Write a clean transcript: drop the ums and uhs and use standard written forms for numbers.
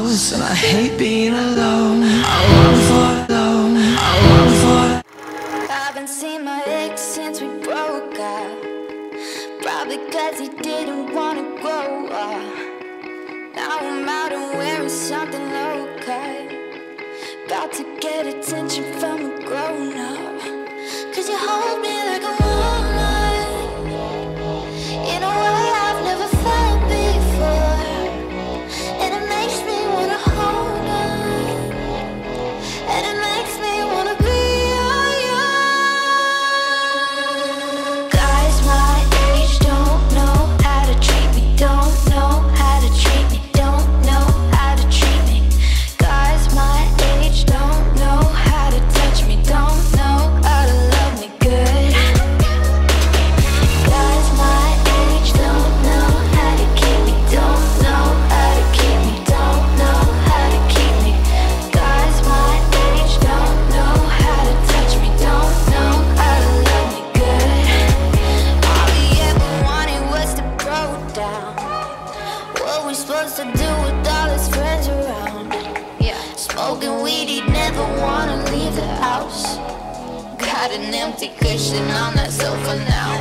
house, and I hate being alone. I want for alone, I want for. Haven't seen my ex since we broke up, probably cause he didn't wanna grow up. Now I'm out and wearing something low cut, about to get attention from a grown up. Cause you hold me like a woman in a way I've never felt before, and it makes me wanna hold on, and it makes me wanna be all yours. Guys my age don't know how to treat me, don't know how to treat me, don't know how to treat me. Guys my age don't know how to touch me, don't know how to love me good. Guys my age don't know how to keep me, don't know how to keep me, don't know how to keep me. Guys my age don't know how to touch me, don't know how to love me good. All he ever wanted was to go down. What we supposed to do with all his friends around? Yeah, smoking weed, he'd never wanna leave the house. Got an empty cushion on that sofa now.